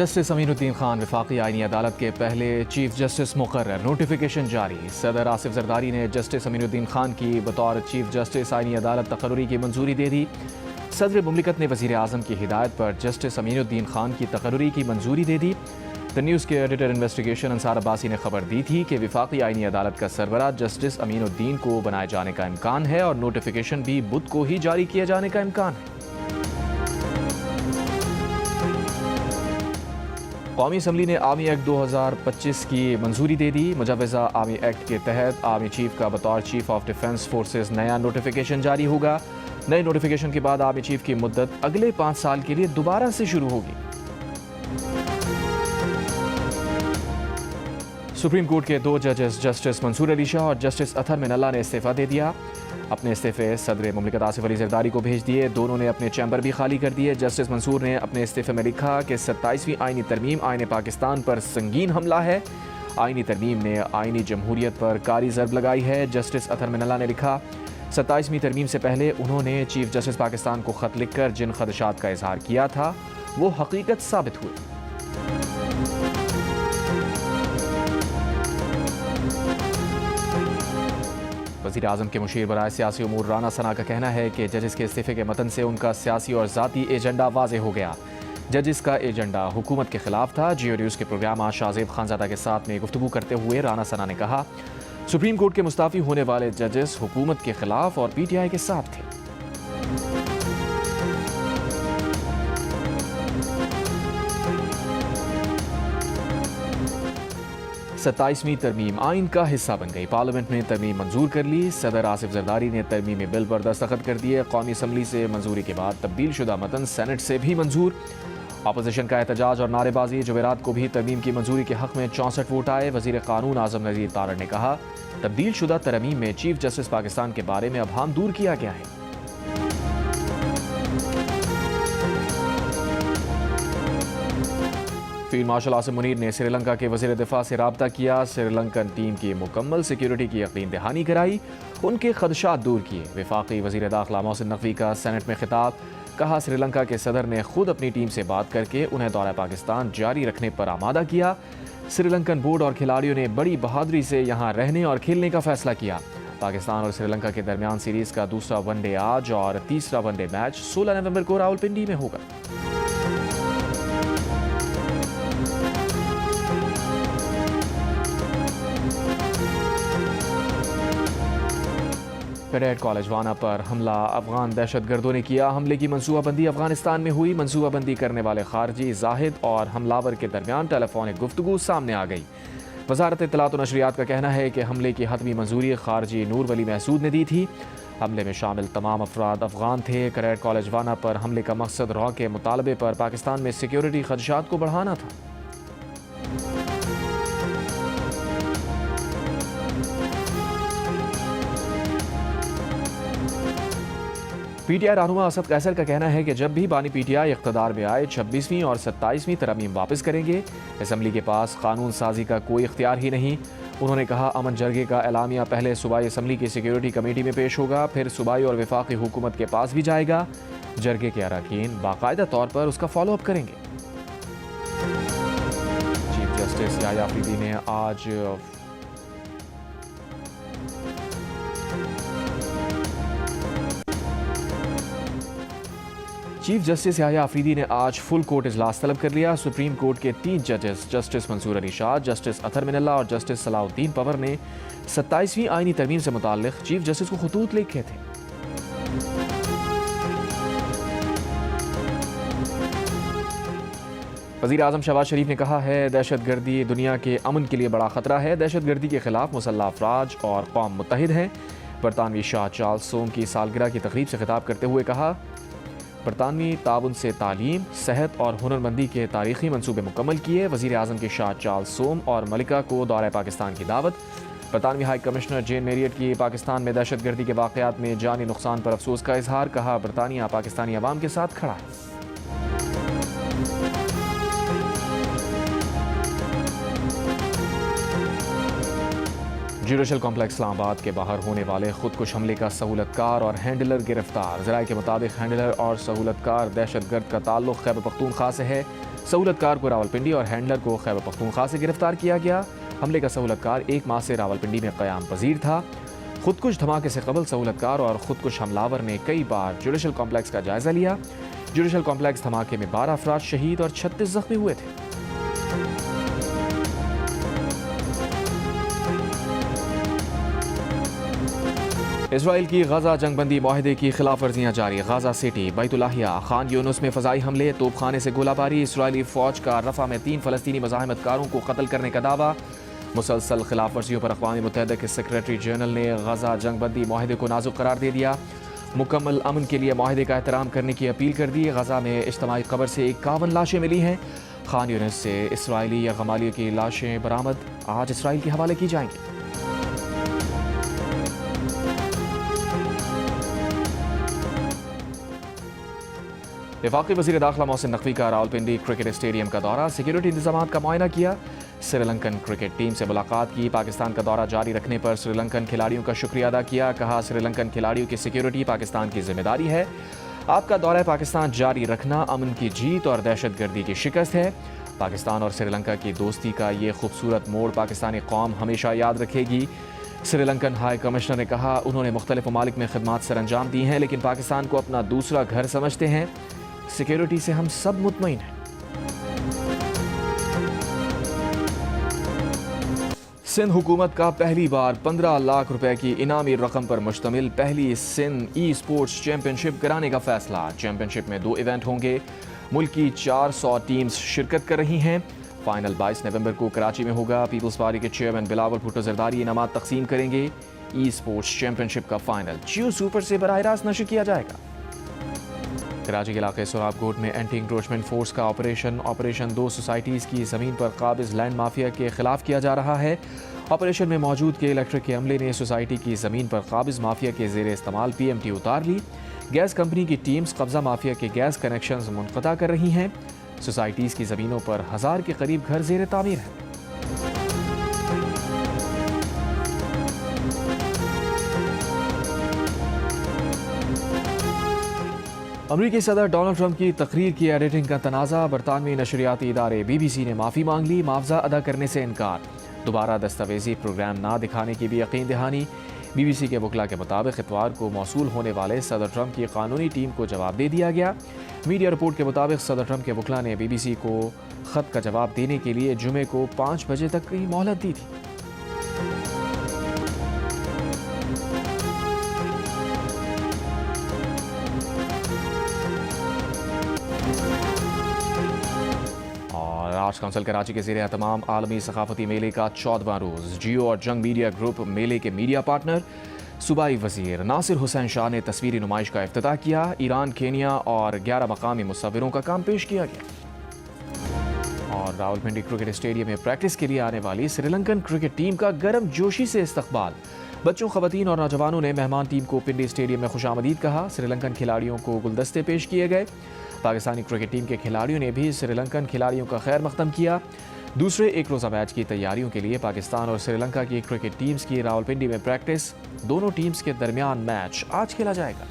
Justice Aminuddin Khan वफाकी आईनी अदालत के पहले चीफ जस्टिस मुकर्रर, नोटिफिकेशन जारी। सदर आसिफ जरदारी ने जस्टिस अमीनुद्दीन खान की बतौर चीफ जस्टिस आईनी अदालत तकर्रुरी की मंजूरी दे दी। सदर मुमलिकत ने वज़ीर आज़म की हिदायत पर जस्टिस अमीनुद्दीन खान की तकर्रुरी की मंजूरी दे दी। द न्यूज़ के एडिटर इन्वेस्टिगेशन अंसार अब्बासी ने खबर दी थी कि वफाकी आईनी अदालत का सरबराह जस्टिस अमीनुद्दीन को बनाए जाने का इम्कान है और नोटिफिकेशन भी बुध को ही जारी किए जाने का इम्कान है। कौमी असम्बली ने आर्मी एक्ट 2025 की मंजूरी दे दी। मुजवज़ा आर्मी एक्ट के तहत आर्मी चीफ का बतौर चीफ ऑफ डिफेंस फोर्सेस नया नोटिफिकेशन जारी होगा। नए नोटिफिकेशन के बाद आर्मी चीफ की मुद्दत अगले 5 साल के लिए दोबारा से शुरू होगी। सुप्रीम कोर्ट के 2 जजेस जस्टिस मंसूर अली शाह और जस्टिस अतहर मिनल्ला ने इस्तीफा दे दिया। अपने इस्तीफे सदर मुमलिकत आसिफ अली जरदारी को भेज दिए। दोनों ने अपने चैम्बर भी खाली कर दिए। जस्टिस मंसूर ने अपने इस्तीफे में लिखा कि 27वीं आईनी तरमीम आईन पाकिस्तान पर संगीन हमला है। आईनी तरमीम ने आईनी जमहूरियत पर कारी ज़रब लगाई है। जस्टिस अतहर मिनल्ला ने लिखा, 27वीं तरमीम से पहले उन्होंने चीफ जस्टिस पाकिस्तान को ख़त लिखकर जिन खदशात का इजहार किया था वो हकीकत साबित हुए। वज़ीर आज़म के मुशीर बराए सियासी उमूर राना सना का कहना है कि जजेस के इस्तीफे के मतन से उनका सियासी और ज़ाती एजेंडा वाज़े हो गया। जजेस का एजेंडा हुकूमत के खिलाफ था। जियो न्यूज़ के प्रोग्राम आज शाहज़ेब खानज़ादा के साथ में गुफ्तगू करते हुए राना सना ने कहा, सुप्रीम कोर्ट के मुस्ताफ़ी होने वाले जजेस हुकूमत के खिलाफ और PTI के साथ थे। 27वीं तरमीम आइन का हिस्सा बन गई। पार्लियामेंट ने तरमीम मंजूर कर ली। सदर आसिफ जरदारी ने तरमीमी बिल पर दस्तखत कर दिए। कौमी असम्बली से मंजूरी के बाद तब्दील शुदा मतन सेनेट से भी मंजूर। अपोजिशन का एहतजाज और नारेबाजी। जुमेरात को भी तरमीम की मंजूरी के हक में 64 वोट आए। वज़ीर कानून आज़म नज़ीर तारड़ ने कहा, तब्दील शुदा तरमीम में चीफ जस्टिस पाकिस्तान के बारे में अबहाम दूर किया गया है। फील्ड मार्शल आसिम मुनीर ने श्रीलंका के वज़ीर दिफा से राब्ता किया। श्रीलंकन टीम की मुकम्मल सिक्योरिटी की यकीन दहानी कराई, उनके खदशात दूर किए। वफाकी वज़ीर दाखिला मोहसिन नकवी का सेनेट में खिताब, कहा श्रीलंका के सदर ने खुद अपनी टीम से बात करके उन्हें दौरा पाकिस्तान जारी रखने पर आमादा किया। श्रीलंकन बोर्ड और खिलाड़ियों ने बड़ी बहादुरी से यहाँ रहने और खेलने का फैसला किया। पाकिस्तान और श्रीलंका के दरमियान सीरीज़ का दूसरा वनडे आज और तीसरा वनडे मैच 16 नवंबर को रावलपिंडी में होगा। कैडेट कॉलेज वाना पर हमला अफगान दहशतगर्दों ने किया। हमले की मनसूबाबंदी अफगानिस्तान में हुई। मनसूबाबंदी करने वाले खारजी जाहिद और हमलावर के दरमियान टेलीफोनिक गुफ्तगू सामने आ गई। वजारत इत्तलात और नशरियात का कहना है कि हमले की हतमी मंजूरी खारजी नूर वली महसूद ने दी थी। हमले में शामिल तमाम अफराद अफगान थे। कैडेट कॉलेज वाना पर हमले का मकसद रॉ के मुतालबे पर पाकिस्तान में सिक्योरिटी खदशात को बढ़ाना था। PTI रहनुमा असद कैसर का कहना है कि जब भी बानी PTI इख्तियार में आए 26वीं और 27वीं तरमीम वापस करेंगे। असम्बली के पास कानून साजी का कोई इख्तियार ही नहीं। उन्होंने कहा, अमन जरगे का एलामिया पहले सूबाई असम्बली की सिक्योरिटी कमेटी में पेश होगा, फिर सूबाई और वफाकी हुकूमत के पास भी जाएगा। जरगे के अरकान बाकायदा तौर पर उसका फॉलो अप करेंगे। चीफ जस्टिस याह्या अफरीदी ने आज चीफ जस्टिस याह्या अफरीदी ने आज फुल कोर्ट इजलास तलब कर लिया। सुप्रीम कोर्ट के 3 जजेस जस्टिस मंसूर अली शाह, जस्टिस अतहर मिनल्ला और जस्टिस सलाउद्दीन पवर ने 27वीं आईनी तरमीम से मुताल्लिक चीफ जस्टिस को खतूत लिखे थे। वज़ीर आज़म शहबाज शरीफ ने कहा है, दहशतगर्दी दुनिया के अमन के लिए बड़ा खतरा है। दहशतगर्दी के खिलाफ मुसल्लह अफराज और कौम मुत्तहिद हैं। बरतानवी शाह चार्ल्स सोम की सालगिरह की तकरीब से खिताब करते हुए कहा, बरतानवी ताउन से तालीम, सेहत और हुनरमंदी के तारीखी मंसूबे मुकम्मल किए। वज़ीर आज़म के शाह चार्ल्स सोम और मलिका को दौरे पाकिस्तान की दावत। बरतानवी हाई कमिश्नर जेन मेरियट की पाकिस्तान में दहशतगर्दी के वाक़यात में जानी नुकसान पर अफसोस का इजहार। कहा, बरतानिया पाकिस्तानी अवाम के साथ खड़ा है। जुडिशल कॉम्प्लेक्स इस्लामाबाद के बाहर होने वाले खुदकुश हमले का सहूलतकार और हैंडलर गिरफ्तार। ज़राए के मुताबिक हैंडलर और सहूलतकार दहशतगर्द का ताल्लुक खैबर पख्तूनख्वा से है। सहूलतकार को रावलपिंडी और हैंडलर को खैबर पख्तूनख्वा से गिरफ्तार किया गया। हमले का सहूलतकार 1 माह से रावलपिंडी में क़याम पजीर था। खुदकुश धमाके से कबल सहूलतकार और खुदकुश हमलावर ने कई बार जुडिशल कॉम्प्लेक्स का जायजा लिया। जुडिशल कॉम्प्लेक्स धमाके में 12 अफराद शहीद और 36 जख्मी हुए थे। इसराइल की गजा जंगबंदी माहिदे की खिलाफ वर्जियाँ जारी। गजा सिटी, बैतुल्लाहिया, खान यूनुस में फ़ज़ाई हमले, तोपखाने से गोलाबारी। इसराइली फ़ौज का रफ़ा में 3 फ़लस्तीनी मज़ाहमतकारों को कत्ल करने का दावा। मुसलसल खिलाफ वर्जियों पर अक़वाम मुत्तहिदा के सेक्रेटरी जनरल ने गजा जंगबंदी माहिदे को नाजुक करार दे दिया। मुकम्मल अमन के लिए माहिदे का एहतराम करने की अपील कर दी। गजा में इज्तिमाई कब्र से 51 लाशें मिली हैं। खान यूनुस से इसराइली यरगमालियों की लाशें बरामद आज इसराइल के हवाले की जाएंगी। वफाकी वज़ीर दाखिला मोहसिन नकवी का रावलपिंडी क्रिकेट स्टेडियम का दौरा, सिक्योरिटी इंतजाम का मुआयना किया। श्रीलंकन क्रिकेट टीम से मुलाकात की। पाकिस्तान का दौरा जारी रखने पर श्रीलंकन खिलाड़ियों का शुक्रिया अदा किया। कहा, श्रीलंकन खिलाड़ियों की सिक्योरिटी पाकिस्तान की जिम्मेदारी है। आपका दौरा पाकिस्तान जारी रखना अमन की जीत और दहशतगर्दी की शिकस्त है। पाकिस्तान और श्रीलंका की दोस्ती का ये खूबसूरत मोड़ पाकिस्तानी कौम हमेशा याद रखेगी। श्रीलंकन हाई कमिश्नर ने कहा, उन्होंने मुख्तलिफ ममालिक में खिदमात सर अंजाम दी हैं, लेकिन पाकिस्तान को अपना दूसरा घर समझते हैं। सिक्योरिटी से हम सब मुतमईन हैं। सिंध हुकूमत का पहली बार 15 लाख रुपए की इनामी रकम पर मुश्तमिल पहली सिंध ई स्पोर्ट्स चैंपियनशिप कराने का फैसला। चैंपियनशिप में 2 इवेंट होंगे। मुल्क की 400 टीम्स शिरकत कर रही हैं। फाइनल 22 नवंबर को कराची में होगा। पीपल्स पार्टी के चेयरमैन बिलावल भुट्टो जरदारी इनामात तकसीम करेंगे। ई स्पोर्ट्स चैंपियनशिप का फाइनल जियो सुपर से बराह रास्त नशर किया जाएगा। कराची के इलाके सोराबकोट में एंटी इंक्रोचमेंट फोर्स का ऑपरेशन 2 सोसाइटीज़ की ज़मीन पर काबिज लैंड माफिया के खिलाफ किया जा रहा है। ऑपरेशन में मौजूद के इलेक्ट्रिक के अमले ने सोसाइटी की ज़मीन पर काबिज माफिया के ज़ेर इस्तेमाल PMT उतार ली। गैस कंपनी की टीम्स कब्जा माफिया के गैस कनेक्शंस मुनक़ता कर रही हैं। सोसाइटीज़ की ज़मीनों पर 1000 के करीब घर ज़ेर तामीर हैं। अमरीकी सदर डोनाल्ड ट्रंप की तकरीर की एडिटिंग का तनाज़ा। बरतानवी नशरियाती इदारे BBC ने माफ़ी मांग ली। मुआवजा अदा करने से इनकार। दोबारा दस्तावेजी प्रोग्राम ना दिखाने की भी यकीन दहानी। BBC के वकला के मुताबिक इतवार को मौसूल होने वाले सदर ट्रंप की कानूनी टीम को जवाब दे दिया गया। मीडिया रिपोर्ट के मुताबिक सदर ट्रंप के वकला ने BBC को ख़त का जवाब देने के लिए जुमे को 5 बजे तक की मोहलत दी थी। आर्ट्स काउंसिल कराची के ज़ेरे एहतमाम आलमी सकाफती मेले का 14वां रोज़। जियो और जंग मीडिया ग्रुप मेले के मीडिया पार्टनर। सूबाई वज़ीर नासिर हुसैन शाह ने तस्वीरी नुमाइश का इफ्तिताह किया। ईरान, केनिया और 11 मकामी मुसव्विरों का काम पेश किया गया। और रावलपिंडी क्रिकेट स्टेडियम में प्रैक्टिस के लिए आने वाली श्रीलंकन क्रिकेट टीम का गर्म जोशी से इस्तकबाल। बच्चों, खवातीन और नौजवानों ने मेहमान टीम को पिंडी स्टेडियम में खुशामदीद कहा। श्रीलंकन खिलाड़ियों को गुलदस्ते पेश किए गए। पाकिस्तानी क्रिकेट टीम के खिलाड़ियों ने भी श्रीलंकन खिलाड़ियों का खैर मकदम किया। दूसरे एक रोज़ा मैच की तैयारियों के लिए पाकिस्तान और श्रीलंका की क्रिकेट टीम्स की रावलपिंडी में प्रैक्टिस। दोनों टीम्स के दरमियान मैच आज खेला जाएगा।